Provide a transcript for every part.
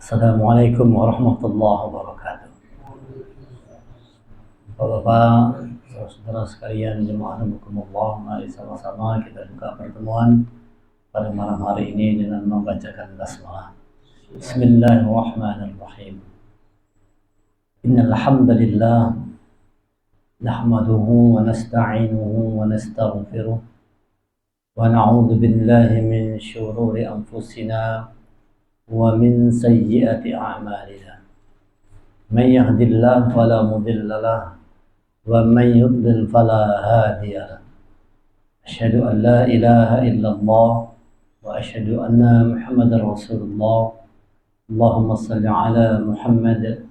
Assalamualaikum warahmatullahi wabarakatuh. Bapak-bapak, saudara sekalian, jemaah rahimakumullah, mari sama-sama kita buka pertemuan pada malam hari ini dengan membacakan basmalah. Bismillahirrahmanirrahim. Innal hamdalillah nahmaduhu wa nasta'inuhu wa nastaghfiruh wa na'udzu billahi min syururi anfusina wa min sayyiati a'malina. Man yahdihillahu fala mudilla lahu wa man yudlil fala hadiya lahu. Asyhadu an la ilaha illallah wa asyhadu anna Muhammadar Rasulullah. Allahumma shalli ala Muhammad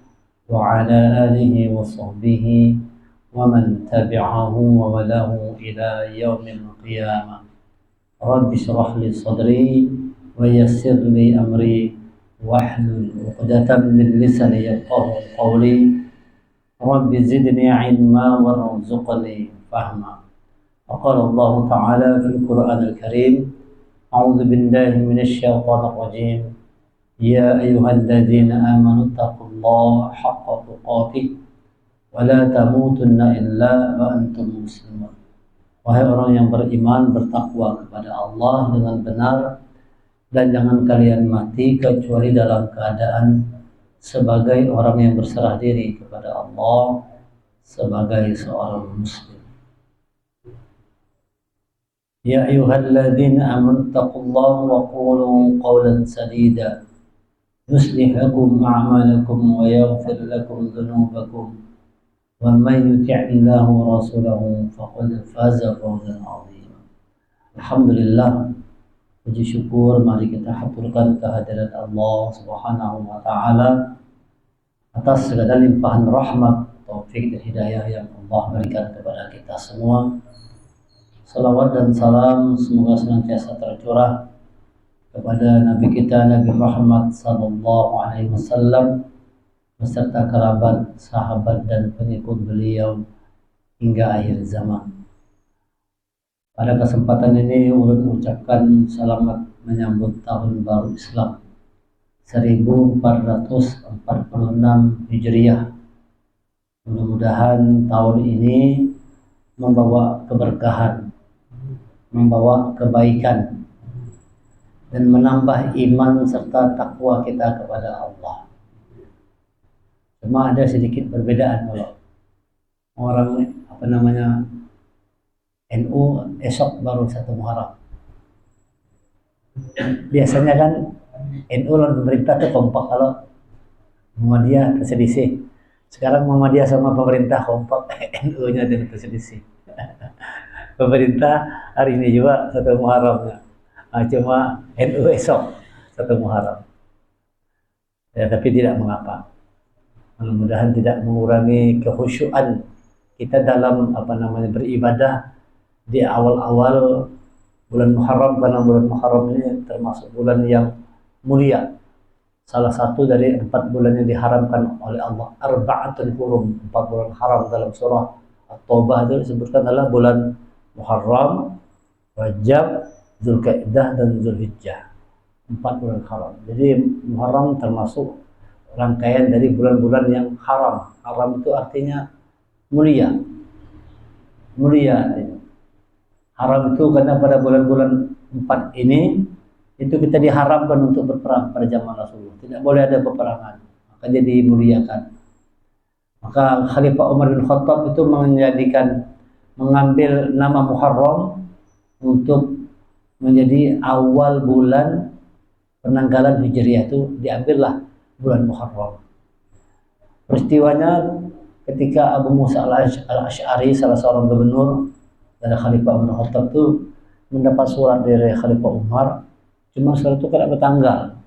wa ala alihi wa sahbihi wa man tabi'ahu wa walahu ila yaumil qiyamah. Rabbi shrah li sadri wa yassir li amri wahlul 'uqdatam min lisani yafqahu qawli. Rabbi zidni 'ilma warzuqni fahma. Qala Allah Ta'ala fil Qur'anil Karim, A'udzu billahi minasy syaithanir rajim. Ya ayyuhalladzina amanu taqullaha haqqa tuqatih wa la tamutunna illa wa antum muslimun. Wahai orang yang beriman, bertakwa kepada Allah dengan benar dan jangan kalian mati kecuali dalam keadaan sebagai orang yang berserah diri kepada Allah sebagai seorang muslim. Ya ayyuhalladzina amanu taqullaha wa qulu qawlan sadida yuslih lakum a'malakum wa yaghfir lakum dhunubakum wa man yuti'illaha wa rasulahu faqad faza fawzan 'azima. Alhamdulillah, puji syukur mari kita haturkan kehadirat Allah Subhanahu wa taala atas segala limpahan rahmat, taufik dan hidayah yang Allah berikan kepada kita semua. Salawat dan salam semoga senantiasa tercurah kepada Nabi kita Nabi Muhammad sallallahu alaihi wasallam beserta kerabat, sahabat dan pengikut beliau hingga akhir zaman. Pada kesempatan ini ulun mengucapkan selamat menyambut tahun baru Islam 1446 Hijriah. Mudah-mudahan tahun ini membawa keberkahan, membawa kebaikan dan menambah iman serta takwa kita kepada Allah. Cuma ada sedikit perbedaan kalau orang NU esok baru 1 Muharram. Biasanya kan NU lawan pemerintah tuh kompak, kalau Muhammadiyah terselisih. Sekarang Muhammadiyah sama pemerintah kompak, NU-nya tidak terselisih. Pemerintah hari ini juga 1 Muharram, cuma NU esok 1 Muharram. Ya, tapi tidak mengapa. Mudah-mudahan tidak mengurangi kekhusyuan kita dalam beribadah di awal-awal bulan Muharram, karena bulan Muharram ini termasuk bulan yang mulia. Salah satu dari 4 bulan yang diharamkan oleh Allah. Arba'atul hurum, 4 bulan haram dalam surah At-Taubah itu disebutkan adalah bulan Muharram, Rajab, Dzulqa'dah dan Dzulhijjah. 4 bulan haram. Jadi Muharram termasuk rangkaian dari bulan-bulan yang haram. Haram itu artinya mulia. Mulia artinya. Haram itu karena pada bulan-bulan 4 ini itu kita diharamkan untuk berperang pada zaman Rasulullah. Tidak boleh ada peperangan. Maka jadi dimuliakan. Maka Khalifah Umar bin Khattab itu mengambil nama Muharram untuk menjadi awal bulan penanggalan Hijriah, itu diambillah bulan Muharram. Peristiwanya ketika Abu Musa al-Asy'ari, salah seorang gubernur dari Khalifah Umar bin Khattab itu mendapat surat dari Khalifah Umar, cuma surat itu kada bertanggal,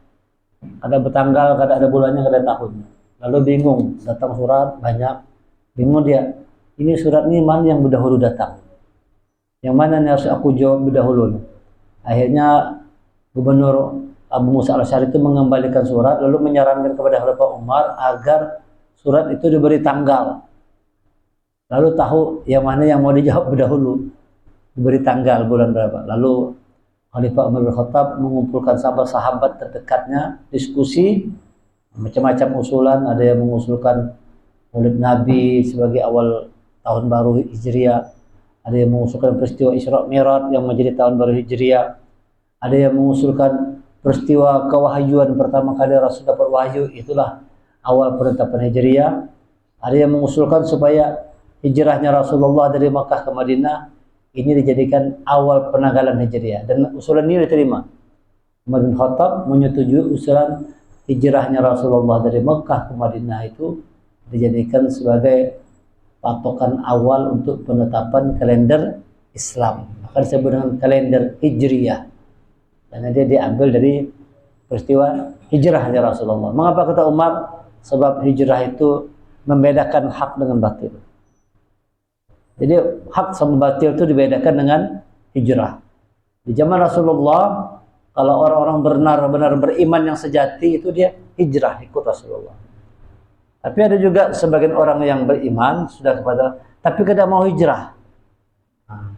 kada ada bulannya, kada ada tahunnya. Lalu bingung, datang surat banyak, bingung dia, ini surat ini mana yang berdahulu datang, yang mana yang harus aku jawab berdahulu. Akhirnya Gubernur Abu Musa al-Asy'ari itu mengembalikan surat, lalu menyarankan kepada Khalifah Umar agar surat itu diberi tanggal. Lalu tahu yang mana yang mau dijawab dahulu, diberi tanggal bulan berapa. Lalu Khalifah Umar bin Khattab mengumpulkan sahabat-sahabat terdekatnya, diskusi, Macam-macam usulan, ada yang mengusulkan Maulid Nabi sebagai awal tahun baru Hijriah, ada yang mengusulkan peristiwa Isra Mi'raj yang menjadi tahun baru Hijriah, ada yang mengusulkan peristiwa kewahyuan pertama kali Rasul dapat wahyu, itulah awal penetapan Hijriah. Ada yang mengusulkan supaya hijrahnya Rasulullah dari Makkah ke Madinah ini dijadikan awal penanggalan Hijriah, dan usulan ini diterima. Umar bin Khattab menyetujui usulan hijrahnya Rasulullah dari Makkah ke Madinah itu dijadikan sebagai patokan awal untuk penetapan kalender Islam. Maka disebut dengan kalender Hijriah, karena dia diambil dari peristiwa hijrahnya Rasulullah. Mengapa kata Umar? Sebab hijrah itu membedakan hak dengan batil. Jadi hak sama batil itu dibedakan dengan hijrah. Di zaman Rasulullah, kalau orang-orang benar-benar beriman yang sejati, itu dia hijrah ikut Rasulullah. Tapi ada juga sebagian orang yang beriman sudah kepada, tapi tidak mau hijrah. Nah,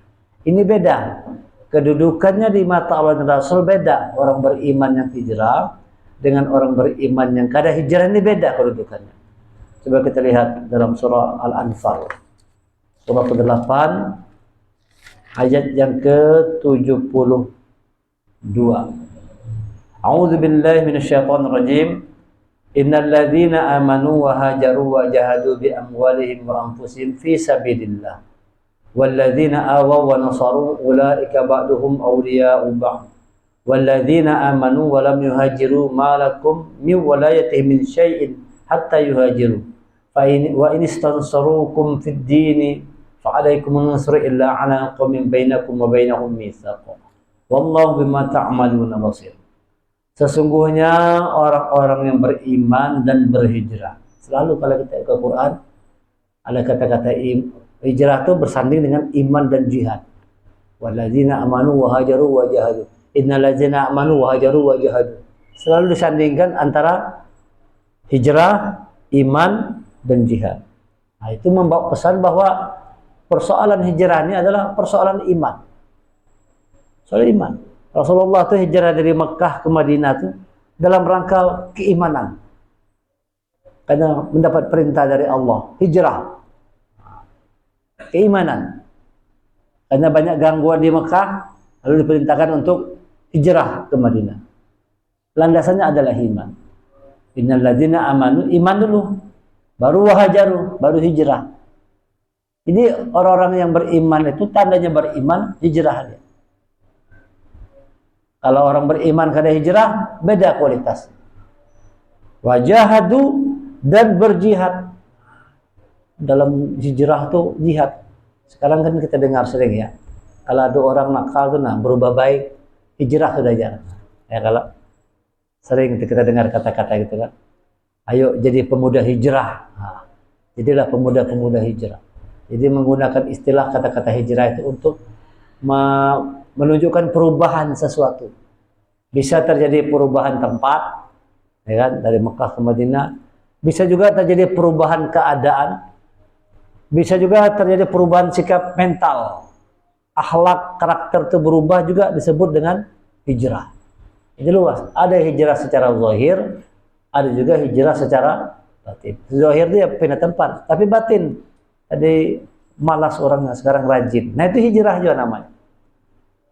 ini beda. Kedudukannya di mata Allah dan Rasul beda. Orang beriman yang hijrah dengan orang beriman yang kada hijrah, ini beda kedudukannya. Coba kita lihat dalam surah Al-Anfal, surah ke-8 ayat yang ke-72. A'udzu billahi minasyaitonir rajim. Innal ladzina amanu wa hajaru wa jahadu bi amwalihim wa anfusihim fi sabilillah wal ladzina awaw wa nasaru ulaika ba'duhum awliya'u ba'd wal ladzina amanu wa lam yuhajiru ma lakum min walayatihim min syai'in hatta yuhajiru fa in wa in istansarukum fid din fa alaykumun nasru illa 'ala qaumin bainakum wa bainahum mitsaq wallahu bima ta'maluna basir. Sesungguhnya orang-orang yang beriman dan berhijrah. Selalu kalau kita ke Quran ada kata-kata hijrah itu bersanding dengan iman dan jihad. Walladzina amanu wa hajaru wa jahadu. Innal ladzina amanu wa hajaru wa jahadu. Selalu disandingkan antara hijrah, iman dan jihad. Nah, itu membawa pesan bahwa persoalan hijrah ini adalah persoalan iman. Soal iman. Rasulullah itu hijrah dari Mekah ke Madinah itu dalam rangka keimanan. Karena mendapat perintah dari Allah, hijrah. Keimanan. Karena banyak gangguan di Mekah, lalu diperintahkan untuk hijrah ke Madinah. Landasannya adalah iman. Innal ladzina amanu, iman dulu. Baru wahajaru, baru hijrah. Ini orang-orang yang beriman itu tandanya beriman, hijrah dia. Kalau orang beriman kada hijrah, beda kualitas. Wajahadu, dan berjihad. Dalam hijrah itu jihad. Sekarang kan kita dengar sering ya, kalau ada orang nakal tuh berubah baik, hijrah sudah jarang. Ya kalau sering kita dengar kata-kata gitu kan. Ayo jadi pemuda hijrah. Nah, jadilah pemuda-pemuda hijrah. Jadi menggunakan istilah kata-kata hijrah itu untuk menunjukkan perubahan sesuatu. Bisa terjadi perubahan tempat, ya kan, dari Mekah ke Madinah. Bisa juga terjadi perubahan keadaan. Bisa juga terjadi perubahan sikap mental. Akhlak, karakter itu berubah juga disebut dengan hijrah. Ini luas. Ada hijrah secara zahir, ada juga hijrah secara batin. Zahir itu ya pindah tempat, tapi batin. Tadi malas orangnya, sekarang rajin. Nah itu hijrah juga namanya.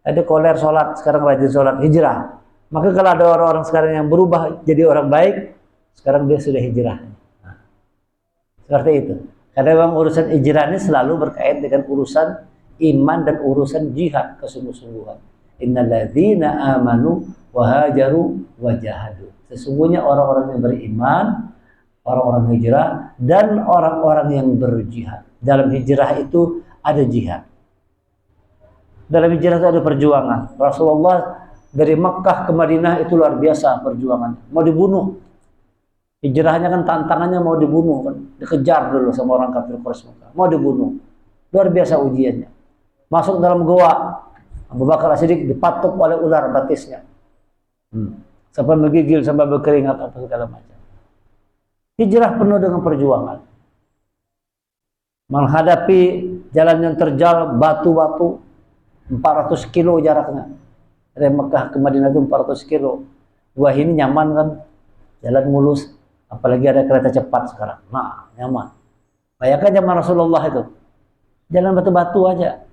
Ada koler sholat, sekarang rajin sholat, hijrah. Maka kalau ada orang-orang sekarang yang berubah jadi orang baik, sekarang dia sudah hijrah. Nah, seperti itu. Karena memang urusan hijrah ini selalu berkait dengan urusan iman dan urusan jihad, kesungguh-sungguhan. Innal ladzina amanu wa hajaru wa jahadu. Sesungguhnya orang-orang yang beriman, orang-orang hijrah, dan orang-orang yang berjihad. Dalam hijrah itu ada jihad. Dalam hijrah itu ada perjuangan. Rasulullah dari Makkah ke Madinah itu luar biasa perjuangan. Mau dibunuh. Hijrahnya kan tantangannya mau dibunuh kan. Dikejar dulu sama orang kafir Quraisy Makkah. Mau dibunuh. Luar biasa ujiannya. Masuk dalam goa. Abu Bakar As-Siddiq dipatuk oleh ular batisnya. Sampai menggigil, sampai berkeringat apa segala macam. Hijrah penuh dengan perjuangan. Menghadapi jalan yang terjal, batu-batu 400 kilo jaraknya. Dari Mekah ke Madinah itu 400 kilo. Wah ini nyaman kan, jalan mulus. Apalagi ada kereta cepat sekarang. Nah, nyaman. Bayangkan zaman Rasulullah itu. Jalan batu-batu aja.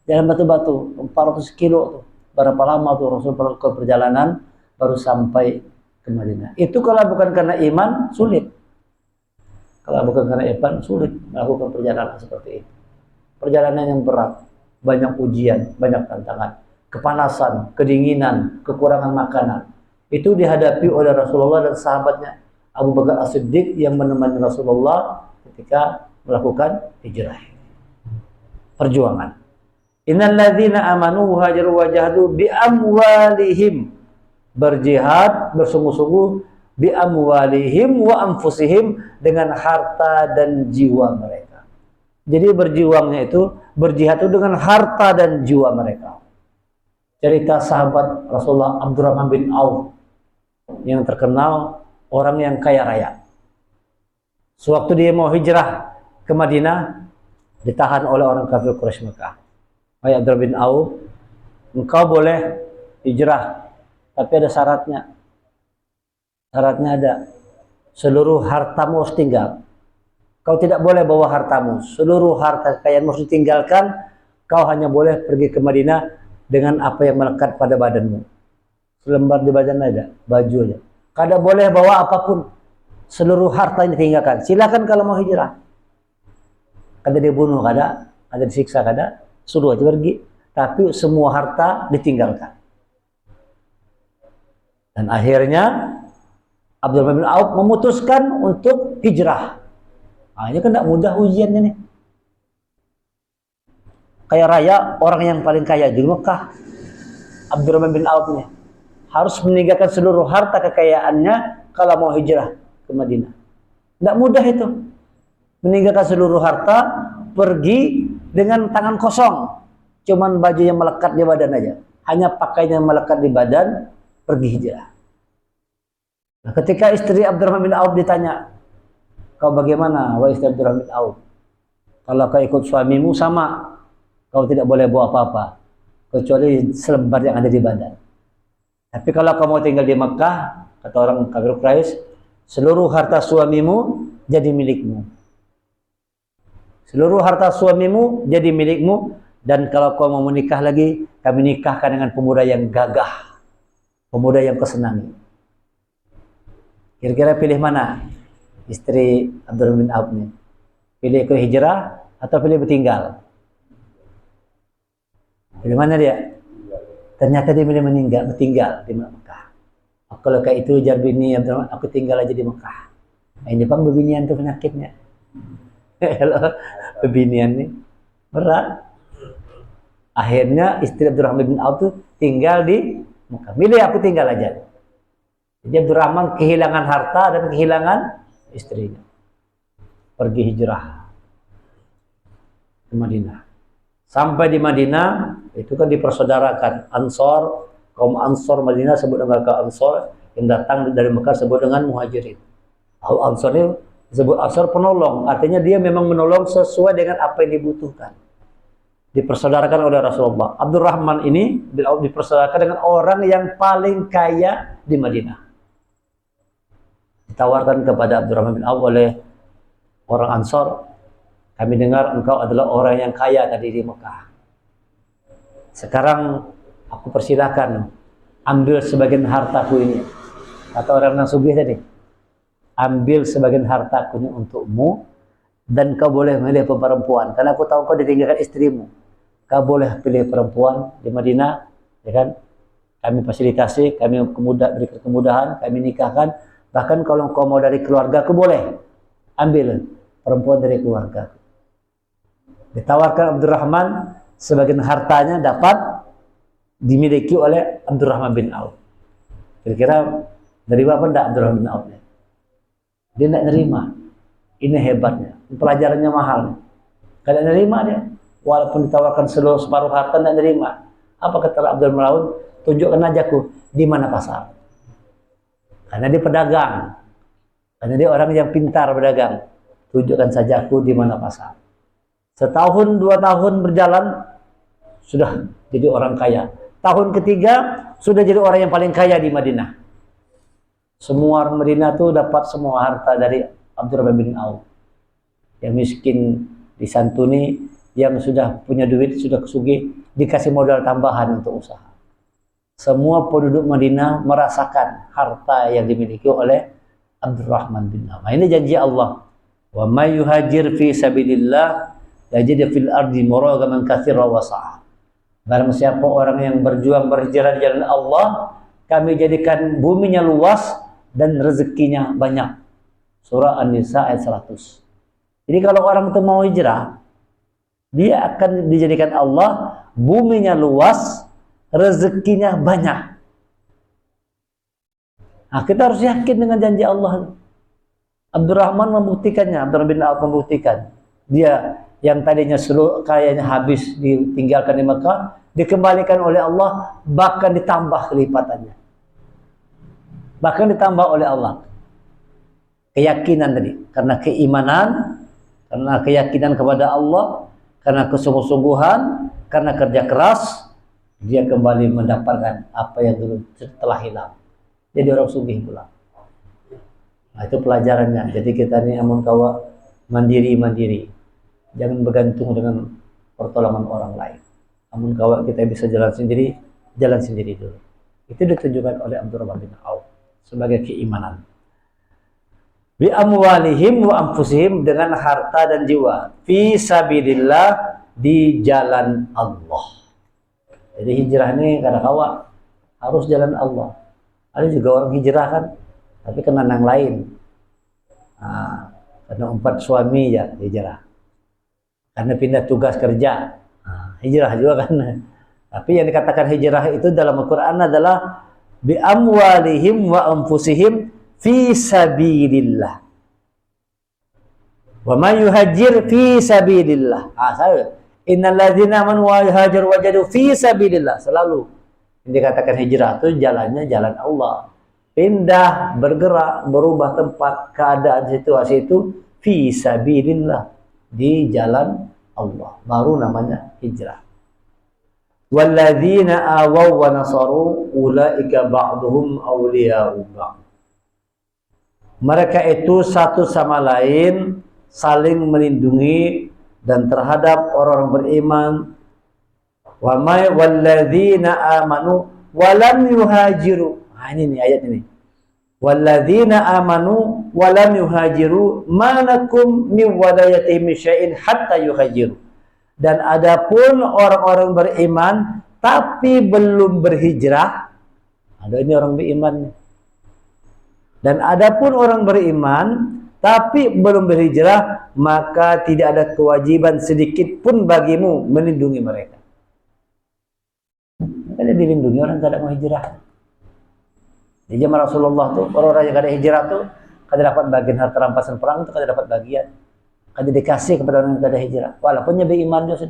Jalan batu-batu 400 kilo tuh. Berapa lama tuh Rasul ke perjalanan baru sampai ke Madinah. Itu kalau bukan karena iman sulit. Kalau bukan karena iman sulit melakukan perjalanan seperti itu. Perjalanan yang berat, banyak ujian, banyak tantangan, kepanasan, kedinginan, kekurangan makanan. Itu dihadapi oleh Rasulullah dan sahabatnya Abu Bakar As-Siddiq yang menemani Rasulullah ketika melakukan hijrah. Perjuangan. Innal ladzina amanu hajaru wa jahadu bi amwalihim. Berjihad bersungguh-sungguh bi amwalihim wa anfusihim, dengan harta dan jiwa mereka. Jadi berjuangnya itu, berjihad itu dengan harta dan jiwa mereka. Cerita sahabat Rasulullah Abdurrahman bin Auf yang terkenal orang yang kaya raya. Sewaktu dia mau hijrah ke Madinah, ditahan oleh orang kafir Quraisy Mekah. Hai Abdurrahman bin Auf, engkau boleh hijrah, tapi ada syaratnya. Syaratnya ada, seluruh hartamu harus tinggal. Kau tidak boleh bawa hartamu, seluruh harta kekayaanmu harus ditinggalkan. Kau hanya boleh pergi ke Madinah dengan apa yang melekat pada badanmu. Selembar di badan aja, baju aja. Kada boleh bawa apapun, seluruh harta yang ditinggalkan. Silakan kalau mau hijrah. Kada dibunuh, kada disiksa, kada, suruh aja pergi. Tapi semua harta ditinggalkan. Dan akhirnya Abdurrahman bin Auf memutuskan untuk hijrah. Ini kan tidak mudah ujiannya nih. Kaya raya, orang yang paling kaya di Mekah, Abdurrahman bin Auf nih, harus meninggalkan seluruh harta kekayaannya kalau mau hijrah ke Madinah. Tidak mudah itu. Meninggalkan seluruh harta, pergi dengan tangan kosong. Cuman baju yang melekat di badan aja. Hanya pakaian yang melekat di badan, pergi hijrah. Nah, ketika istri Abdurrahman bin Auf ditanya, kau bagaimana, wahai istri Abdurrahman bin Auf? Kalau kau ikut suamimu sama, kau tidak boleh bawa apa-apa, kecuali selembar yang ada di badan. Tapi kalau kau mau tinggal di Mekah, kata orang kafir Quraisy, seluruh harta suamimu jadi milikmu. Seluruh harta suamimu jadi milikmu, dan kalau kau mau menikah lagi, kami nikahkan dengan pemuda yang gagah, pemuda yang kesenangan. Kira-kira pilih mana istri Abdurrahman bin Auf nih? Pilih ke hijrah atau pilih bertinggal? Pilih mana dia? Ternyata dia milih bertinggal di Mekah. Kalau kayak itu jar bini Abdurrahman, aku tinggal aja di Mekah. Nah, ini bang bebinian tuh penyakitnya. Kalau bebinian nih berat. Akhirnya istri Abdurrahman bin Auf tuh tinggal di Mekah. Milih aku tinggal aja. Jadi Abdurrahman kehilangan harta dan kehilangan istrinya. Pergi hijrah ke Madinah. Sampai di Madinah, itu kan dipersaudarakan. Ansor, kaum Ansor Madinah sebut dengan kaum Ansor, yang datang dari Mekah sebut dengan Muhajirin. Ansor ini disebut Ansor penolong. Artinya dia memang menolong sesuai dengan apa yang dibutuhkan. Dipersaudarakan oleh Rasulullah. Abdurrahman ini dipersaudarakan dengan orang yang paling kaya di Madinah. Ditawarkan kepada Abdurrahman bin Auf oleh orang Ansor, kami dengar engkau adalah orang yang kaya tadi di Mekah. Sekarang aku persilahkan ambil sebagian hartaku ini. Kata orang yang sugih tadi, ambil sebagian hartaku ini untukmu, dan kau boleh memilih perempuan. Karena aku tahu kau ditinggalkan istrimu. Kau boleh pilih perempuan di Madinah, ya kan? Kami fasilitasi, kami berikan kemudahan, kami nikahkan. Bahkan kalau kau mau dari keluarga, aku boleh ambil perempuan dari keluarga. Ditawarkan Abdurrahman, sebagian hartanya dapat dimiliki oleh Abdurrahman bin Auf. Kira-kira nerima apa enggak Abdurrahman bin Auf? Dia tidak nerima. Ini hebatnya. Pelajarannya mahal. Kalau nerima dia, walaupun ditawarkan separuh harta, tidak nerima. Apa kata Abdurrahman bin Auf? Tunjukkan aja aku di mana pasar. Karena dia pedagang. Karena dia orang yang pintar berdagang. Tunjukkan saja aku di mana pasar. Setahun, 2 tahun berjalan, sudah jadi orang kaya. Tahun ketiga, sudah jadi orang yang paling kaya di Madinah. Semua orang Madinah tuh dapat semua harta dari Abdurrahman bin Auf. Yang miskin disantuni, yang sudah punya duit, sudah kesugih, dikasih modal tambahan untuk usaha. Semua penduduk Madinah merasakan harta yang dimiliki oleh Abdurrahman bin Auf. Nah, ini janji Allah. Wa may yuhajir fi sabilillah yajid fil ardi muragaman katsiran wa sa'a. Barang siapa orang yang berjuang berhijrah di jalan Allah, kami jadikan buminya luas dan rezekinya banyak. Surah An-Nisa ayat 100. Jadi kalau orang itu mau hijrah, dia akan dijadikan Allah buminya luas, rezekinya banyak. Nah, kita harus yakin dengan janji Allah. Abdurrahman membuktikannya, Abdurrahman bin Auf membuktikan. Dia yang tadinya seluruh kayanya habis ditinggalkan di Mekah, dikembalikan oleh Allah, bahkan ditambah kelipatannya. Bahkan ditambah oleh Allah. Keyakinan tadi, karena keimanan, karena keyakinan kepada Allah, karena kesungguh-sungguhan, karena kerja keras, dia kembali mendapatkan apa yang dulu telah hilang. Jadi orang sugih pula. Nah, itu pelajarannya. Jadi kita ini amun kawa mandiri. Jangan bergantung dengan pertolongan orang lain. Amun kawa kita bisa jalan sendiri dulu. Itu ditunjukkan oleh Abdurrahman bin Auf sebagai keimanan. Bi amwalihim wa anfusihim, dengan harta dan jiwa, fi sabilillah, di jalan Allah. Jadi hijrah ini karena kawa harus jalan Allah. Ada juga orang hijrah kan, tapi kena yang lain. Nah, karena 4 suami ya hijrah. Karena pindah tugas kerja, hijrah juga kan. Tapi yang dikatakan hijrah itu dalam Al-Quran adalah bi amwalihim wa anfusihim fi sabilillah. Wa may yuhajir fi sabilillah. Innal ladzina amanu wa yuhajiru wajadu fi sabilillah. Selalu yang dikatakan hijrah itu jalannya jalan Allah. Pindah, bergerak, berubah tempat, keadaan, situasi itu fi sabilillah, di jalan Allah, baru namanya hijrah. Walladzina awaw wa nasaru ulaika ba'duhum awliya'u ba'd. Mereka itu satu sama lain saling melindungi dan terhadap orang-orang beriman. Wa may walladzina amanu wa lam yuhajiru. Nah, ini nih ayat ini. Walladzina amanu wa lam yuhajiru ma lakum min walayatihim syai'in hatta yuhajiru. Dan adapun orang-orang beriman tapi belum berhijrah, ada ini orang beriman. Dan adapun orang beriman tapi belum berhijrah, maka tidak ada kewajiban sedikit pun bagimu melindungi mereka. Ada dilindungi orang tidak mau hijrah. Di zaman Rasulullah tuh orang-orang yang ada hijrah tuh kada dapat bagian harta rampasan perang, itu kada dapat bagian. Kada dikasih kepada orang yang ada hijrah. Walaupun dia beriman juga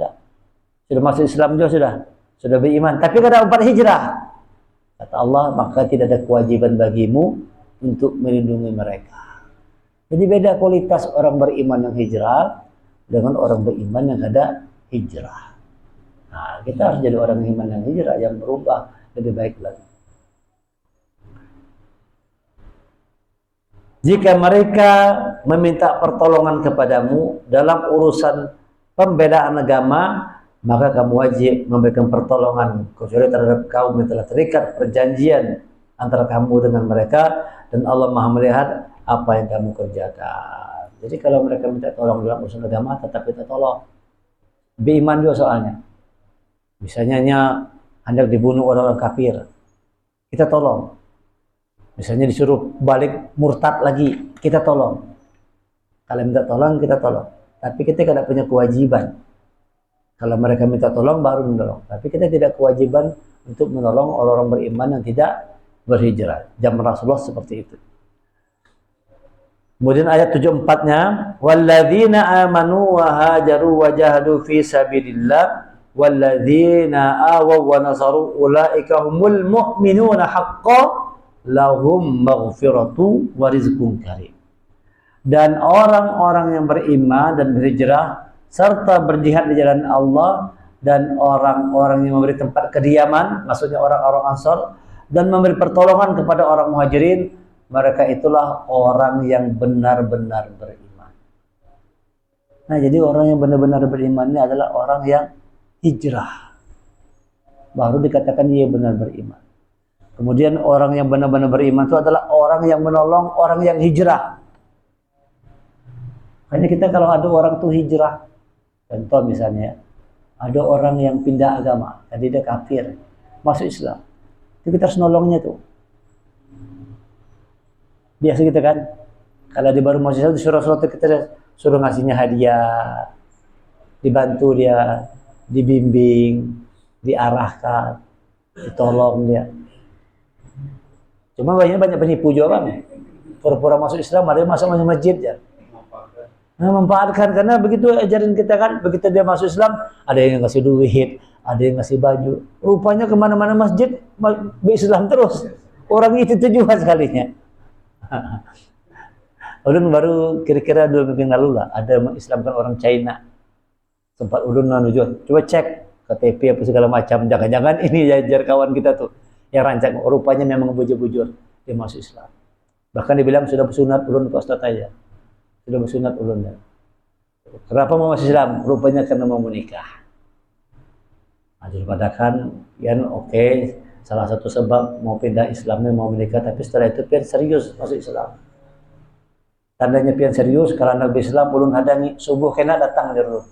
sudah masuk Islam juga sudah beriman, tapi kada dapat hijrah. Kata Allah, maka tidak ada kewajiban bagimu untuk melindungi mereka. Jadi beda kualitas orang beriman yang hijrah dengan orang beriman yang ada hijrah. Nah, kita harus jadi orang iman yang hijrah, yang berubah lebih baik lagi. Jika mereka meminta pertolongan kepadamu dalam urusan pembedaan agama, maka kamu wajib memberikan pertolongan kecuali terhadap kaum yang telah terikat perjanjian antara kamu dengan mereka, dan Allah Maha melihat apa yang kamu kerjakan. Jadi kalau mereka minta tolong dalam urusan agama, tetap kita tolong. Beriman juga soalnya. Misalnya hendak dibunuh orang-orang kafir, kita tolong. Misalnya disuruh balik murtad lagi, kita tolong. Kalau minta tolong, kita tolong. Tapi kita tidak punya kewajiban. Kalau mereka minta tolong, baru menolong. Tapi kita tidak kewajiban untuk menolong orang-orang beriman yang tidak berhijrah. Zaman Rasulullah seperti itu. Kemudian ayat 74-nya, walladzina amanu wa hajaru wa jahadu fi sabilillah walladzina awaw wa nasaru ulaika humul mu'minuna haqqan lahum maghfiratu wa rizqun karim. Dan orang-orang yang beriman dan berhijrah serta berjihad di jalan Allah, dan orang-orang yang memberi tempat kediaman, maksudnya orang-orang Ansar, dan memberi pertolongan kepada orang Muhajirin, mereka itulah orang yang benar-benar beriman. Nah, jadi orang yang benar-benar beriman ini adalah orang yang hijrah. Baru dikatakan dia benar beriman. Kemudian orang yang benar-benar beriman itu adalah orang yang menolong orang yang hijrah. Hanya kita kalau ada orang tuh hijrah, contoh misalnya, ada orang yang pindah agama, tadi dia kafir, masuk Islam, itu kita harus nolongnya tuh. Biasa kita kan, kalau dia baru masuk Islam, disuruh-suruh kita suruh ngasihnya hadiah, dibantu dia, dibimbing, diarahkan, ditolong dia. Cuma banyak penipu juga bang, pura-pura masuk Islam, ada yang masuk masjid ya. Nah, memanfaatkan karena begitu ajaran kita kan, begitu dia masuk Islam, ada yang ngasih duit, ada yang ngasih baju. Rupanya kemana-mana masjid, Islam terus. Orang itu juga sekalinya. Ulun baru kira-kira 2 minggu lalu lah, ada mengislamkan orang China. Sempat ulun menuju, coba cek KTP apa segala macam. Jangan-jangan ini ajar kawan kita tuh yang rancang. Rupanya memang bujur-bujur dia masuk Islam. Bahkan dibilang sudah bersunat, ulun ke Ustaz aja. Sudah bersunat ulun. Kenapa mau masuk Islam? Rupanya karena mau menikah. Nah, daripada kan, oke, salah satu sebab mau pindah Islamnya mau menikah, tapi setelah itu pian serius masuk Islam. Tandanya pian serius, kalau anak Islam ulun hadangi subuh kena datang dulu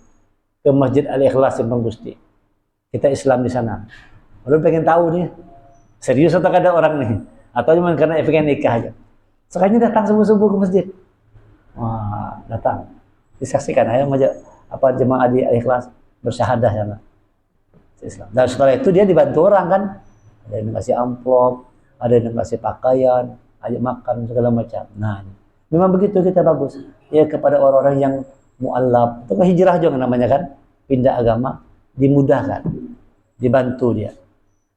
ke Masjid Al-Ikhlas Simpang Gusti. Kita Islam di sana. Ulun pengen tahu nih, serius atau ada orang nih, atau cuma karena pengen nikah aja. Sekalinya datang subuh-subuh ke masjid. Wah, datang. Disaksikan ayam aja apa jemaah di Al-Ikhlas bersyahadah sana. Islam. Dan setelah itu dia dibantu orang kan. Ada yang ngasih amplop, ada yang ngasih pakaian, ajak makan segala macam. Nah, memang begitu kita bagus. Ya kepada orang-orang yang mu'allaf, itu kan hijrah juga namanya kan, pindah agama, dimudahkan, dibantu dia,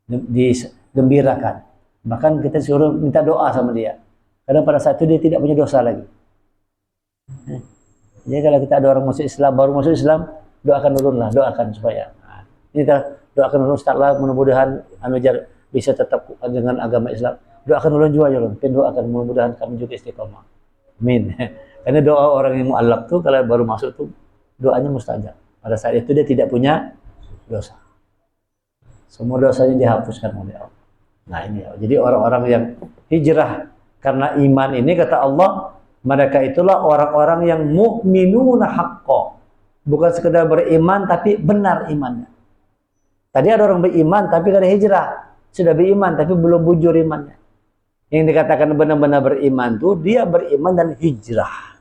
digembirakan. Bahkan kita suruh minta doa sama dia. Karena pada saat itu dia tidak punya dosa lagi. Jadi kalau kita ada orang masuk Islam, baru masuk Islam, doakan ulun lah, doakan supaya. Nah, ini kita doakan ulun Ustaz lah, mudah-mudahan anujar bisa tetap dengan agama Islam. Doakan ulun juga ya ulun, doakan mudah-mudahan kami juga istiqomah. Amin. Karena doa orang yang mu'allaf tuh kalau baru masuk tuh doanya mustajab. Pada saat itu dia tidak punya dosa. Semua dosanya dihapuskan oleh Allah. Nah ini, jadi orang-orang yang hijrah karena iman ini kata Allah, mereka itulah orang-orang yang mu'minuna haqqo. Bukan sekedar beriman tapi benar imannya. Tadi ada orang beriman tapi kada hijrah. Sudah beriman tapi belum bujur imannya. Yang dikatakan benar-benar beriman itu dia beriman dan hijrah.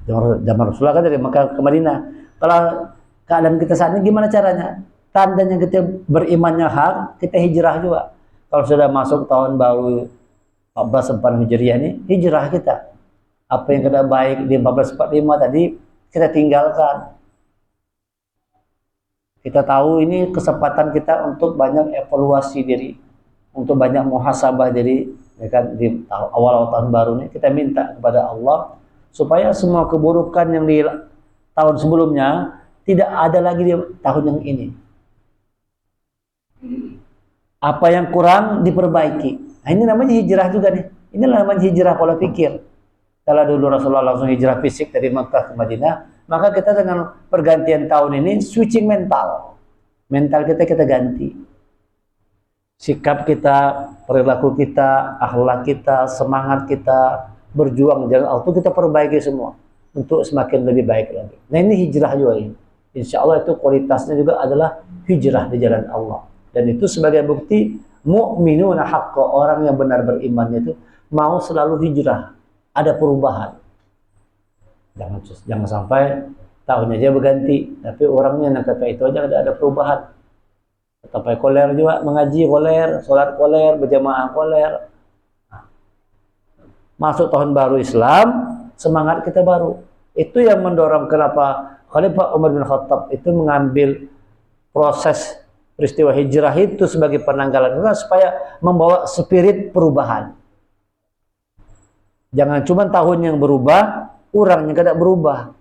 Zaman Rasulullah kan dari Mekah ke Madinah. Kalau keadaan kita saat ini gimana caranya? Tandanya kita berimannya hak, kita hijrah juga. Kalau sudah masuk tahun baru 1444 Hijriah ini, hijrah kita. Apa yang tidak baik di 1445 tadi, kita tinggalkan. Kita tahu ini kesempatan kita untuk banyak evaluasi diri, untuk banyak muhasabah diri, ya kan, di awal tahun baru ini kita minta kepada Allah supaya semua keburukan yang di tahun sebelumnya tidak ada lagi di tahun yang ini. Apa yang kurang diperbaiki. Nah, ini namanya hijrah juga nih. Ini namanya hijrah pola pikir. Kalau dulu Rasulullah langsung hijrah fisik dari Makkah ke Madinah, maka kita dengan pergantian tahun ini switching mental. Mental kita ganti. Sikap kita, perilaku kita, akhlak kita, semangat kita, berjuang jalan Allah itu kita perbaiki semua untuk semakin lebih baik lagi. Nah ini hijrah juga ini. Insya Allah itu kualitasnya juga adalah hijrah di jalan Allah. Dan itu sebagai bukti mu'minuna haqqo, orang yang benar beriman itu mau selalu hijrah, ada perubahan. Jangan sampai tahunnya aja berganti, tapi orangnya yang kata itu aja ada perubahan. Sampai koler juga, mengaji koler, sholat koler, berjamaah koler. Nah, masuk tahun baru Islam, semangat kita baru. Itu yang mendorong kenapa Khalifah Umar bin Khattab itu mengambil proses peristiwa hijrah itu sebagai penanggalan supaya membawa spirit perubahan. Jangan cuma tahun yang berubah, orangnya tidak berubah.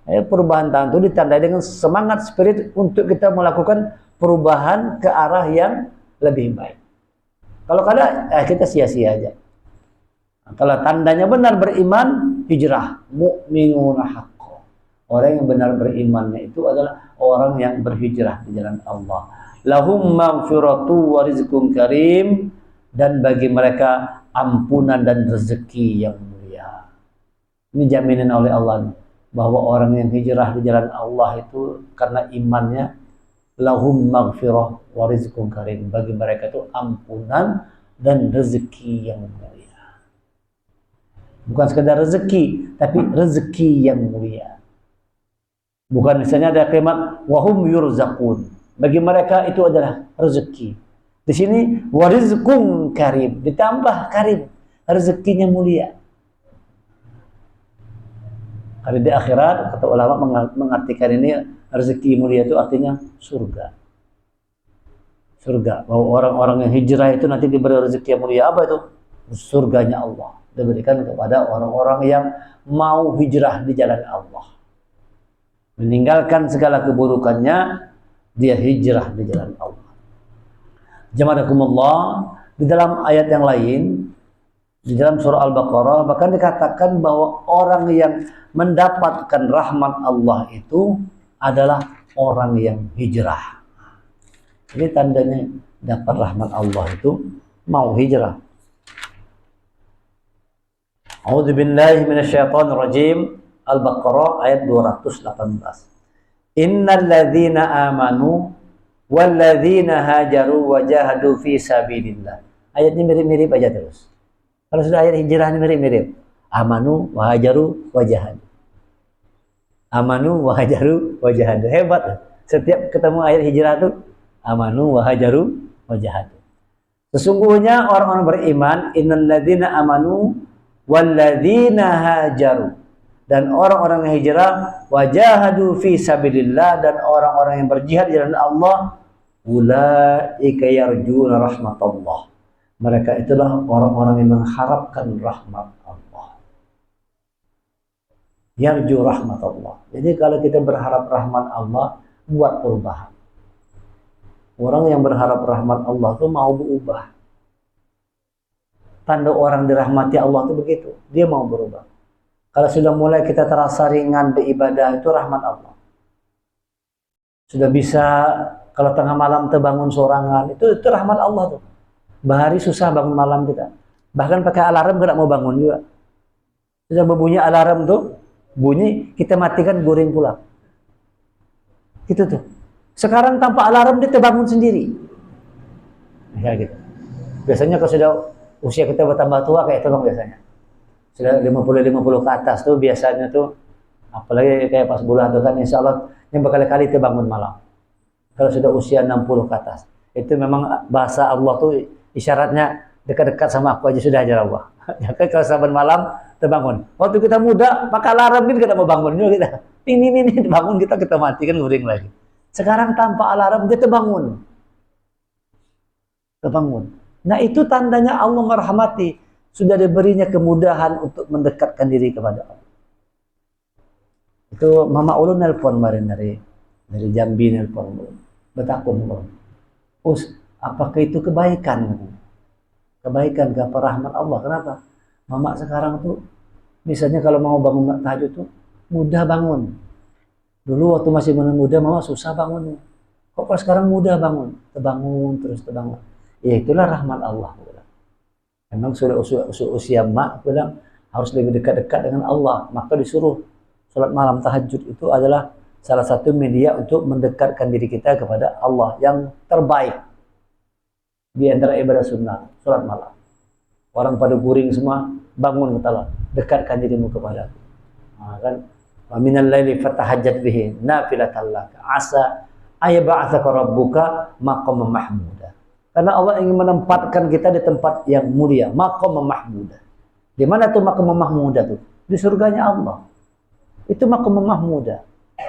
Perubahan tahun itu ditandai dengan semangat spirit untuk kita melakukan perubahan ke arah yang lebih baik. Kalau kada, kita sia-sia aja. Nah, kalau tandanya benar beriman, hijrah, mu'minuna haqqo. Orang yang benar berimannya itu adalah orang yang berhijrah di jalan Allah. Lahum maghfiratu wa rizqun karim, dan bagi mereka ampunan dan rezeki yang mulia. Ini jaminan oleh Allah bahwa orang yang hijrah di jalan Allah itu karena imannya, lahum maghfirah wa rizqun karim, bagi mereka itu ampunan dan rezeki yang mulia. Bukan sekedar rezeki, tapi rezeki yang mulia. Bukan misalnya ada kalimat wahum yurzaqun, bagi mereka itu adalah rezeki. Di sini warizqun karim, ditambah karim, rezekinya mulia. Karena di akhirat, kata ulama mengartikan ini rezeki mulia itu artinya surga. Surga. Bahwa orang-orang yang hijrah itu nanti diberi rezeki yang mulia. Apa itu? Surganya Allah diberikan kepada orang-orang yang mau hijrah di jalan Allah. Meninggalkan segala keburukannya, dia hijrah di jalan Allah. Jama'akumullah, di dalam ayat yang lain, di dalam surah Al-Baqarah, bahkan dikatakan bahwa orang yang mendapatkan rahmat Allah itu adalah orang yang hijrah. Ini tandanya dapat rahmat Allah itu mau hijrah. A'udzu billahi minasyaitonir rajim. Al-Baqarah ayat 218. Innal ladzina amanu wal ladzina hajaru wa jahadu fi sabilillah. Ayatnya mirip-mirip aja terus. Kalau sudah ayat hijrah ini mirip-mirip. Amanu wa hajaru wa jahadu. Amanu wa hajaru wa jahadu. Hebat. Setiap ketemu ayat hijrah itu amanu wa hajaru wa jahadu. Sesungguhnya orang-orang beriman, innal ladzina amanu wal ladzina hajaru, dan orang-orang yang hijrah, wajahadu fi sabilillah, dan orang-orang yang berjihad di jalan Allah, ulaika yarjuna rahmatullah. Mereka itulah orang-orang yang mengharapkan rahmat Allah. Yarju rahmatullah. Jadi kalau kita berharap rahmat Allah, buat perubahan. Orang yang berharap rahmat Allah itu mau berubah. Tanda orang dirahmati Allah itu begitu, dia mau berubah. Kalau sudah mulai kita terasa ringan beribadah, itu rahmat Allah. Sudah bisa kalau tengah malam terbangun sorangan, itu rahmat Allah tuh. Bahari susah bangun malam kita. Bahkan pakai alarm tidak mau bangun juga. Sudah berbunyi alarm tuh, bunyi, kita matikan guring pulang. Gitu tuh. Sekarang tanpa alarm dia terbangun sendiri. Ya gitu. Biasanya kalau sudah usia kita bertambah tua kayak itu bang biasanya. Sudah 50 ke atas tuh biasanya tuh, apalagi kayak pas bulan tuh kan, insya Allah yang berkali-kali terbangun malam. Kalau sudah usia 60 ke atas, itu memang bahasa Allah tuh isyaratnya dekat-dekat sama aku aja sudah ajar Allah. Ya kan, kalau saban malam terbangun. Waktu kita muda pakai alarm kita mau bangun juga kita. Ini bangun kita mati kan guring lagi. Sekarang tanpa alarm dia terbangun. Nah itu tandanya Allah merahmati. Sudah diberinya kemudahan untuk mendekatkan diri kepada Allah. Itu Mama Ulun nelpon kemarin dari Jambi nelpon. Betakun. Apakah itu kebaikan? Kebaikan apa rahmat Allah? Kenapa? Mama sekarang tuh misalnya kalau mau bangun tahajud tuh mudah bangun. Dulu waktu masih muda Mama susah bangunnya. Kok pas sekarang mudah bangun? Terbangun. Ya itulah rahmat Allah. Memang sudah usia mak bilang harus lebih dekat-dekat dengan Allah, maka disuruh salat malam tahajud itu adalah salah satu media untuk mendekatkan diri kita kepada Allah yang terbaik di antara ibadah sunnah, salat malam. Orang pada guring semua, bangun kata Allah, dekatkan dirimu kepada aku. Nah, kan wa minal laili fatahajjat bihi nafilatan lak asa ayyab'atsaka rabbuka maqaman mahmuda. Karena Allah ingin menempatkan kita di tempat yang mulia, maqam mahmudah. Di mana tuh maqam mahmudah tuh? Di surganya Allah. Itu maqam mahmudah.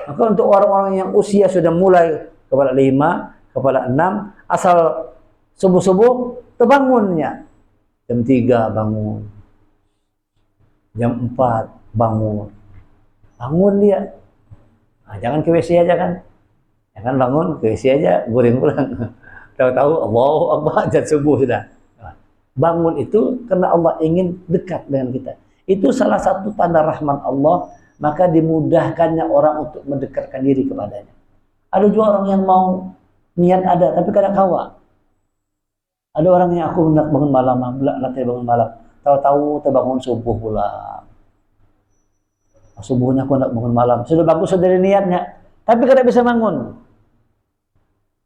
Maka untuk orang-orang yang usia sudah mulai kepala 5, kepala 6, asal subuh-subuh terbangunnya. Jam 3 bangun. Jam 4 bangun. Bangun dia. Nah, jangan ke WC aja kan. Jangan bangun ke WC aja, guring pulang. Tahu-tahu Allahu Akbar azan subuh sudah. Bangun itu karena Allah ingin dekat dengan kita. Itu salah satu tanda rahmat Allah, maka dimudahkannya orang untuk mendekatkan diri kepadanya. Ada juga orang yang mau niat ada, tapi kadang kawa. Ada orang yang aku hendak bangun malam, latih bangun malam. Tahu-tahu terbangun subuh pula. Subuhnya aku hendak bangun malam. Sudah bagus sudah dari niatnya, tapi kadang bisa bangun.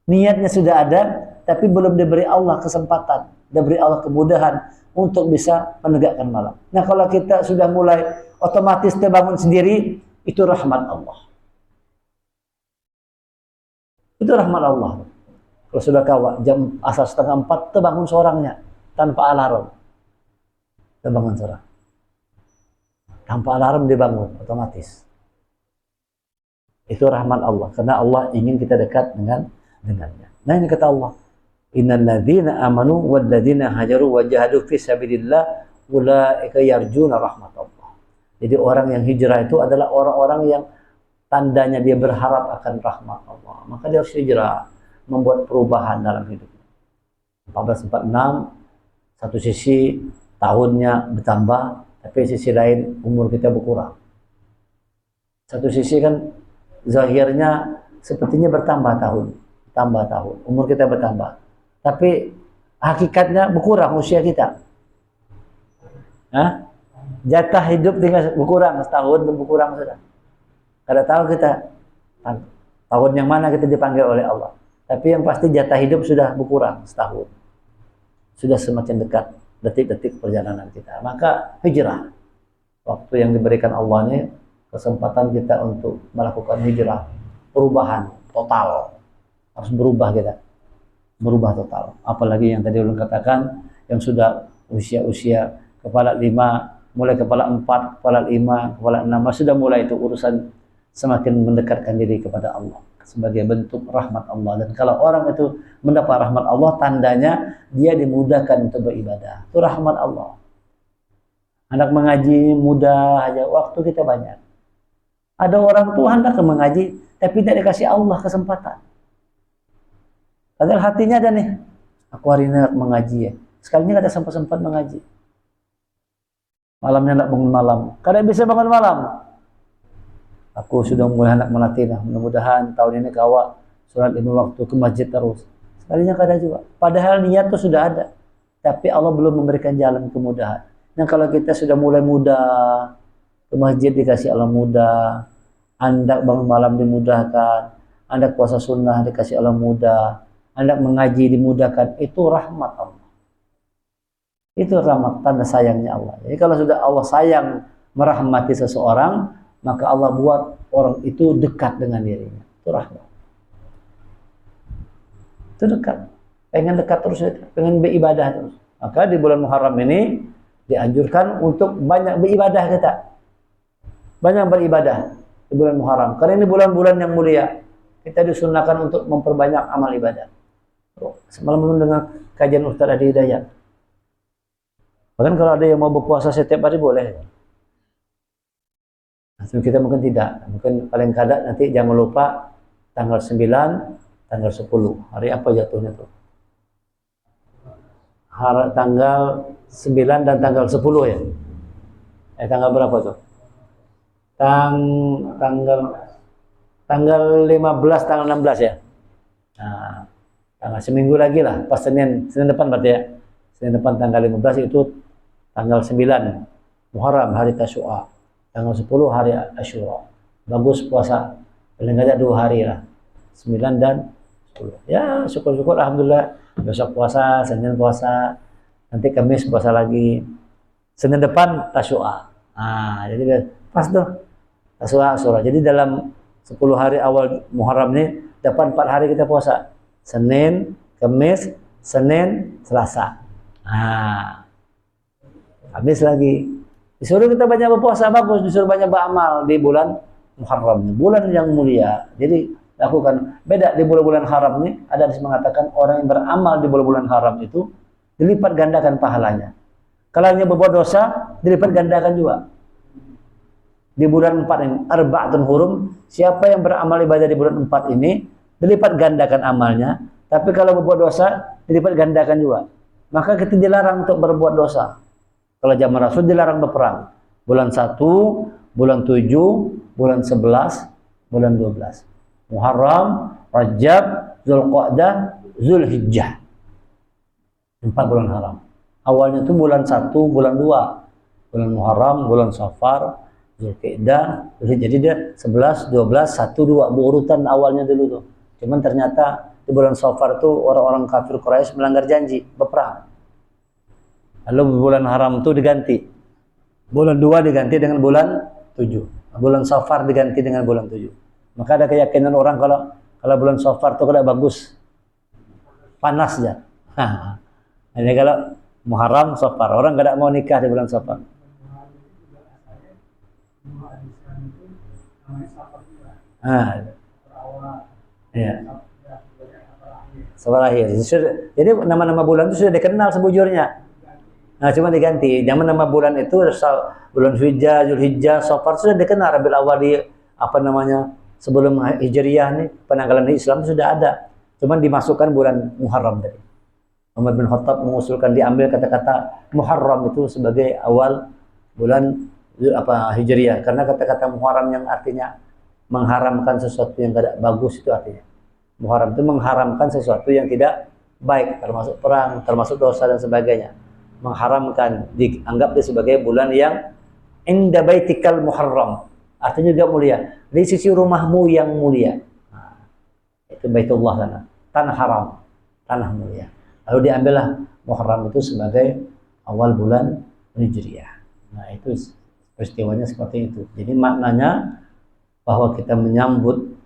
Niatnya sudah ada, tapi belum diberi Allah kesempatan, diberi Allah kemudahan untuk bisa menegakkan malam. Nah, kalau kita sudah mulai otomatis terbangun sendiri, itu rahmat Allah. Itu rahmat Allah. Kalau sudah kawa jam asar 3:30 terbangun seorangnya tanpa alarm. Terbangun seorang. Tanpa alarm dibangun otomatis. Itu rahmat Allah karena Allah ingin kita dekat dengannya. Nah, ini kata Allah, innal ladzina amanu wal ladzina hajaru wa jahadu fi sabilillah ulaika yarjuna rahmatullah. Jadi orang yang hijrah itu adalah orang-orang yang tandanya dia berharap akan rahmat Allah. Maka dia harus hijrah, membuat perubahan dalam hidupnya. 1446, satu sisi tahunnya bertambah, tapi sisi lain umur kita berkurang. Satu sisi kan zahirnya sepertinya bertambah tahun, umur kita bertambah. Tapi hakikatnya berkurang usia kita. Hah? Jatah hidup tinggal berkurang, setahun berkurang sudah. Kada tahu kita tahun yang mana kita dipanggil oleh Allah. Tapi yang pasti jatah hidup sudah berkurang setahun. Sudah semakin dekat detik-detik perjalanan kita. Maka hijrah. Waktu yang diberikan Allah ini kesempatan kita untuk melakukan hijrah, perubahan total. Harus berubah kita. Berubah total. Apalagi yang tadi ulun katakan, yang sudah usia-usia kepala 5, mulai kepala 4, kepala 5, kepala 6, sudah mulai itu urusan semakin mendekatkan diri kepada Allah sebagai bentuk rahmat Allah. Dan kalau orang itu mendapat rahmat Allah, tandanya dia dimudahkan untuk beribadah. Itu rahmat Allah. Anak mengaji mudah aja, waktu kita banyak. Ada orang tuh hendak mengaji, tapi tidak dikasih Allah kesempatan. Padahal hatinya ada nih, aku hari ini hendak mengaji ya. Sekalinya kada sempat mengaji. Malamnya hendak bangun malam, kada bisa bangun malam. Aku sudah mulai hendak melatih, mudah-mudahan tahun ini kawa sholat 5 waktu ke masjid terus. Sekalinya kada juga. Padahal niat itu sudah ada, tapi Allah belum memberikan jalan kemudahan. Nah, kalau kita sudah mulai muda, ke masjid dikasih Allah mudah, hendak bangun malam dimudahkan, hendak puasa sunnah dikasih Allah mudah, hendak mengaji dimudahkan, itu rahmat Allah. Itu rahmat, tanda sayangnya Allah. Jadi kalau sudah Allah sayang merahmati seseorang, maka Allah buat orang itu dekat dengan dirinya. Itu rahmat. Itu dekat. Pengen dekat terus, pengen beribadah terus. Maka di bulan Muharram ini dianjurkan untuk banyak beribadah kita. Banyak beribadah di bulan Muharram. Karena ini bulan-bulan yang mulia. Kita disunahkan untuk memperbanyak amal ibadah. Semalam mendengar kajian Ustaz Adi Hidayat. Bahkan kalau ada yang mau berpuasa setiap hari boleh. Kita mungkin tidak. Mungkin paling kada nanti jangan lupa tanggal 9, tanggal 10. Hari apa jatuhnya tuh? Tanggal 9 dan tanggal 10 ya? Tanggal berapa tuh? Tanggal 15, tanggal 16 ya? Nah, tanggal seminggu lagi lah, pas Senin depan berarti ya. Senin depan tanggal 15 itu tanggal 9 Muharram, hari Tasyu'a. Tanggal 10 hari Asyura. Bagus puasa, paling tidak 2 hari lah, 9 dan 10. Ya syukur-syukur alhamdulillah. Besok puasa, Senin puasa, nanti Kamis puasa lagi, Senin depan Tasyu'a. Nah, jadi pas tuh Tasyu'a, Asyura. Jadi dalam 10 hari awal Muharram ini dapat 4 hari kita puasa. Senin, Kamis, Senin, Selasa. Nah, habis lagi. Disuruh kita banyak berpuasa, bagus. Disuruh banyak beramal di bulan Muharram, bulan yang mulia. Jadi lakukan. Beda di bulan-bulan haram ini, ada yang mengatakan orang yang beramal di bulan-bulan haram itu dilipat gandakan pahalanya. Kalau hanya berbuat dosa, dilipat gandakan juga. Di bulan 4 ini, Arba'atun Hurum, siapa yang beramal ibadah di bulan 4 ini, dilipat gandakan amalnya. Tapi kalau berbuat dosa, dilipat gandakan juga. maka kita dilarang untuk berbuat dosa. Kalau zaman Rasul dilarang berperang. Bulan 1, bulan 7, bulan 11, bulan 12. Muharram, Rajab, Zulqa'dah, Zulhijjah. 4 bulan haram. Awalnya itu bulan 1, bulan 2. Bulan Muharram, bulan Safar, Zulqa'dah, Zulhijjah. Jadi dia 11, 12, 1, 2. Berurutan awalnya dulu tuh. Cuman ternyata di bulan Safar itu orang-orang kafir Quraisy melanggar janji, berperang. Lalu bulan haram itu diganti. Bulan 2 diganti dengan bulan 7. Bulan Safar diganti dengan bulan 7. Maka ada keyakinan orang kalau bulan Safar itu kalau bagus, panas ya. Ini kalau Muharram, Safar, orang nggak mau nikah di bulan Safar. Ya. Safar akhir. Jadi nama-nama bulan itu sudah dikenal sebujurnya. Nah, cuma diganti. Zaman nama bulan itu bulan Zulhijjah, Safar sudah dikenal. Rabiul Awwal sebelum Hijriyah nih, penanggalan Islam sudah ada. Cuma dimasukkan bulan Muharram tadi. Umar bin Khattab mengusulkan diambil kata-kata Muharram itu sebagai awal bulan Hijriyah, karena kata-kata Muharram yang artinya mengharamkan sesuatu yang tidak bagus itu artinya. Muharram itu mengharamkan sesuatu yang tidak baik, termasuk perang, termasuk dosa dan sebagainya. Mengharamkan, dianggap sebagai bulan yang inda baitikal muharram, artinya juga mulia, di sisi rumahmu yang mulia. Nah, itu Baitullah sana, tanah haram, tanah mulia. Lalu diambillah Muharram itu sebagai awal bulan Hijriyah. Nah, itu peristiwanya seperti itu. Jadi maknanya bahwa kita menyambut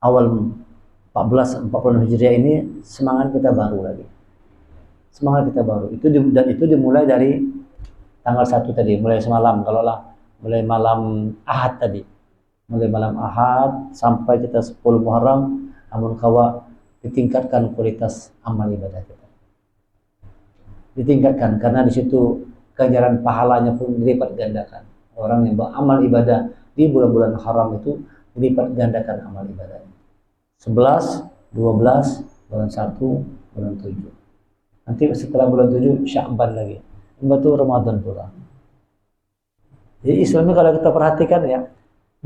awal 40 Hijriah ini, semangat kita baru lagi. Semangat kita baru. Itu dimulai dari tanggal 1 tadi, mulai semalam, mulai malam Ahad tadi. Mulai malam Ahad sampai kita 10 Muharram, namun kawa ditingkatkan kualitas amal ibadah kita. Ditingkatkan karena di situ ganjaran pahalanya pun dilipat gandakan. Orang yang beramal ibadah di bulan-bulan haram itu dilipat gandakan amal ibadahnya. 11, 12, bulan 1, bulan 7. Nanti setelah bulan 7 Sya'ban lagi. Itu Ramadan pula. Jadi Islam ini kalau kita perhatikan ya,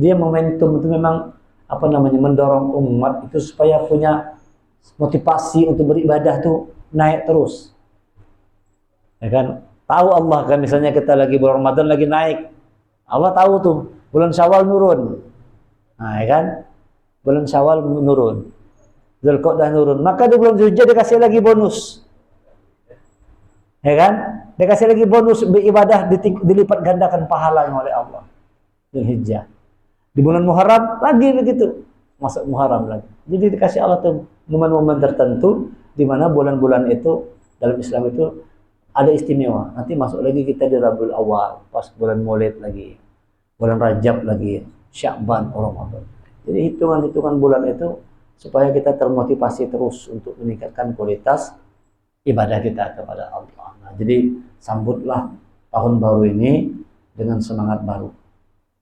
dia momentum itu memang mendorong umat itu supaya punya motivasi untuk beribadah tuh naik terus. Ya kan? Tahu Allah kan, misalnya kita lagi bulan Ramadan lagi naik. Allah tahu tuh bulan Syawal nurun. Nah, ya kan? Bulan Syawal nurun. Zulqa'dah nurun. Maka di bulan Zulhijjah dikasih lagi bonus. Ya kan? Dikasih lagi bonus beribadah, dilipat gandakan pahalanya oleh Allah. Zulhijjah. Di bulan Muharram lagi begitu. Masuk Muharram lagi. Jadi dikasih Allah tuh momen-momen tertentu di mana bulan-bulan itu dalam Islam itu ada istimewa. Nanti masuk lagi kita di Rabiul Awwal, pas bulan Maulid lagi. Bulan Rajab lagi, Sya'ban, Ramadan. Jadi hitungan-hitungan bulan itu supaya kita termotivasi terus untuk meningkatkan kualitas ibadah kita kepada Allah. Nah, jadi sambutlah tahun baru ini dengan semangat baru.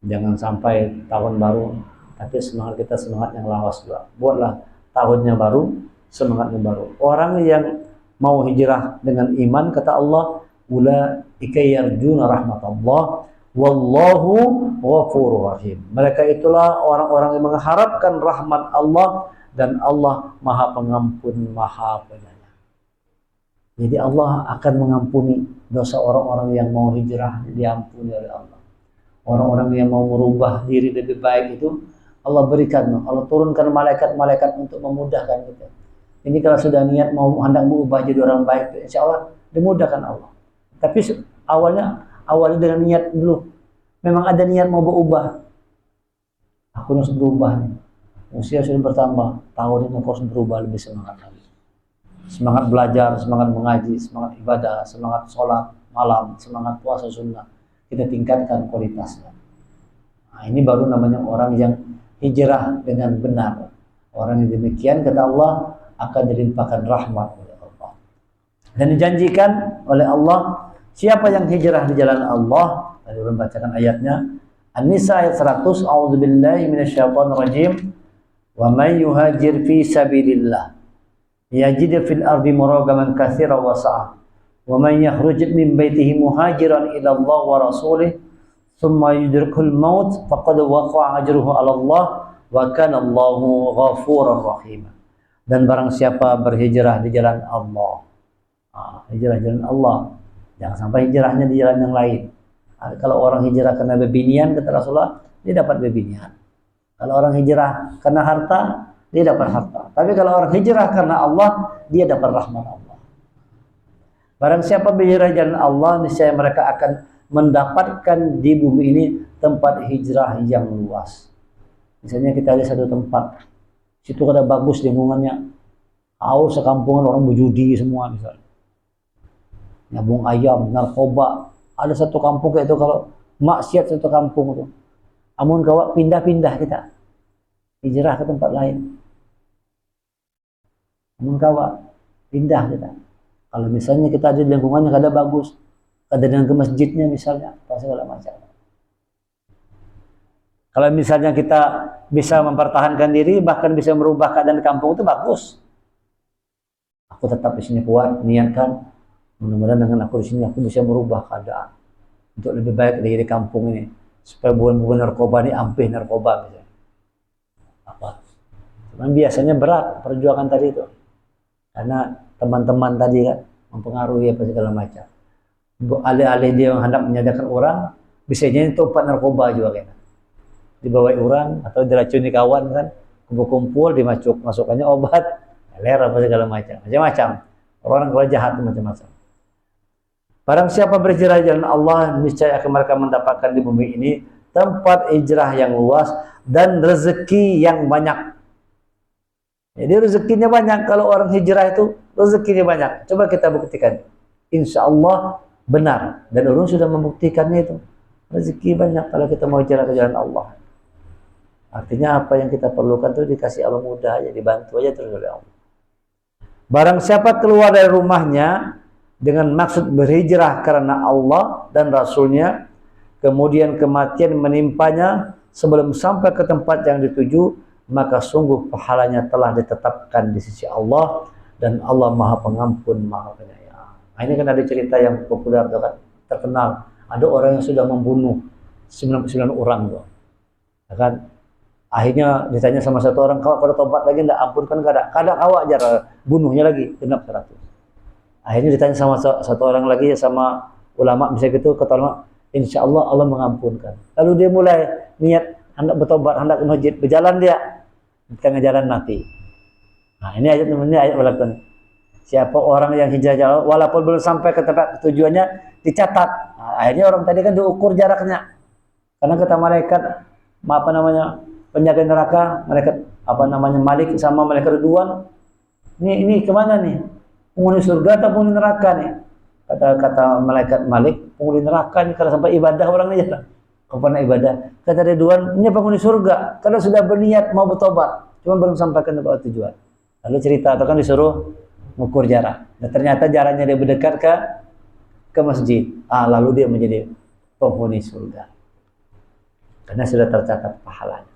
Jangan sampai tahun baru tapi semangat kita semangat yang lawas juga. Buatlah tahunnya baru, semangatnya baru. Orang yang mau hijrah dengan iman, kata Allah, ulaika yarjuna rahmatullah wallahu ghafurur rahim. Mereka itulah orang-orang yang mengharapkan rahmat Allah dan Allah Maha Pengampun, Maha Penyayang. Jadi Allah akan mengampuni dosa orang-orang yang mau hijrah, diampuni oleh Allah. Orang-orang yang mau merubah diri lebih baik itu Allah berikan, Allah turunkan malaikat-malaikat untuk memudahkan kita. Ini kalau sudah niat mau hendak berubah jadi orang baik, insya Allah dimudahkan Allah. Tapi awalnya dengan niat dulu. Memang ada niat mau berubah. Aku harus berubah nih. Usia sudah bertambah, tahun ini aku harus berubah lebih semangat lagi. Semangat belajar, semangat mengaji, semangat ibadah, semangat sholat malam, semangat puasa sunnah. Kita tingkatkan kualitasnya. Nah, ini baru namanya orang yang hijrah dengan benar. Orang yang demikian, kata Allah, akan dilimpahkan rahmat oleh Allah. Dan dijanjikan oleh Allah, siapa yang hijrah di jalan Allah, tadi belum bacakan ayatnya, An-Nisa ayat 100, A'udzubillahi minasyaitonirrajim, wa may yuhajir fi sabilillah yajid fil ardi muragaman katsiran wa sa'a wa man yakhruj min baitihi muhajiran ila Allah wa rasulih thumma yudrikul maut faqad waqa'a ajruhu 'ala Allah wa kana Allahu ghafurur rahim. Dan barang siapa berhijrah di jalan Allah, hijrah jalan Allah, jangan sampai hijrahnya di jalan yang lain. Kalau orang hijrah karena bebinian, kata Rasulullah, dia dapat bebinian. Kalau orang hijrah karena harta, dia dapat harta. Tapi kalau orang hijrah karena Allah, dia dapat rahmat Allah. Barang siapa berhijrah jalan Allah, niscaya mereka akan mendapatkan di bumi ini tempat hijrah yang luas. Misalnya kita lihat satu tempat, situ ada bagus lingkungannya, sekampungan orang berjudi semua misalnya, nyabung ayam, narkoba. Ada satu kampung kayak itu, kalau maksiat satu kampung itu, amun kawak pindah-pindah kita, hijrah ke tempat lain. Amun kawak pindah kita. Kalau misalnya kita ada di lingkungannya kada bagus, kada dengan ke masjidnya misalnya, apa segala macam. Kalau misalnya kita bisa mempertahankan diri, bahkan bisa merubah keadaan di kampung, itu bagus. Aku tetap di sini kuat, niatkan, mudah-mudahan dengan aku di sini aku bisa merubah keadaan untuk lebih baik dari kampung ini, supaya bukan narkoba ini ampih narkoba misalnya. Apa? Cuman biasanya berat perjuangan tadi itu, karena teman-teman tadi kan mempengaruhi apa segala macam. Alih-alih dia hendak menyadarkan orang, bisa jadi tempat narkoba juga kan. Dibawa orang atau diracuni kawan kan, kumpul-kumpul masukkannya obat, ler apa segala macam. Orang kalau jahat macam-macam. Barang siapa berhijrah jalan Allah, niscaya akan mereka mendapatkan di bumi ini tempat hijrah yang luas dan rezeki yang banyak. Jadi rezekinya banyak. Kalau orang hijrah itu rezekinya banyak. Coba kita buktikan. Insya Allah benar. Dan orang sudah membuktikannya itu. Rezeki banyak kalau kita mau hijrah ke jalan Allah. Artinya apa yang kita perlukan itu dikasih Allah mudah aja, dibantu aja terus oleh Allah. Barang siapa keluar dari rumahnya dengan maksud berhijrah karena Allah dan Rasulnya, kemudian kematian menimpanya sebelum sampai ke tempat yang dituju, maka sungguh pahalanya telah ditetapkan di sisi Allah, dan Allah Maha Pengampun, Maha Penyayang. Nah, ini kan ada cerita yang populer, kan, terkenal. Ada orang yang sudah membunuh 99 orang tuh. Kan? Akhirnya ditanya sama satu orang, kau pada tobat lagi enggak? Ampun kan kada kau ajar bunuhnya lagi genap 100. Akhirnya ditanya sama satu orang lagi, sama ulama bisa gitu, kata ulama, insya Allah Allah mengampunkan. Lalu dia mulai niat hendak bertobat, hendak ke masjid, berjalan dia di tengah jalan mati. Nah ini ayat berlaku. Siapa orang yang hijrah jalan, walaupun belum sampai ke tempat tujuannya, dicatat. Nah, akhirnya orang tadi kan diukur jaraknya, karena kata malaikat penjaga neraka, malaikat Malik sama malaikat Ridwan, ini kemana nih, penghuni surga atau penghuni neraka nih? Kata malaikat Malik, penghuni neraka nih, karena sampai ibadah orang ini jalan, pernah ibadah. Kata Ridwan, ini penghuni surga, karena sudah berniat mau bertobat, cuma belum sampai ke tempat tujuan. Lalu cerita atau kan disuruh mengukur jarak, dan ternyata jaraknya dia berdekat ke masjid. Lalu dia menjadi penghuni surga, karena sudah tercatat pahalanya.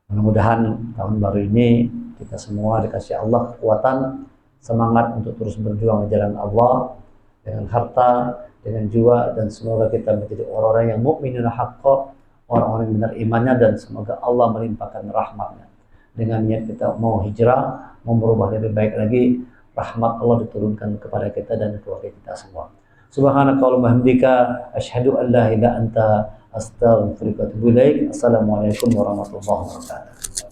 Mudah-mudahan tahun baru ini kita semua dikasih Allah kekuatan, semangat untuk terus berjuang di jalan Allah dengan harta, dengan jiwa, dan semoga kita menjadi orang-orang yang mukminun haqqo, orang-orang yang benar imannya, dan semoga Allah melimpahkan rahmatnya. Dengan niat kita mau hijrah, mau berubah lebih baik lagi, rahmat Allah diturunkan kepada kita dan keluarga kita semua. Subhanakallahumma hamdika asyhadu an la ilaha illa anta astaghfiruka wa atubu ilaik. Assalamualaikum warahmatullahi wabarakatuh.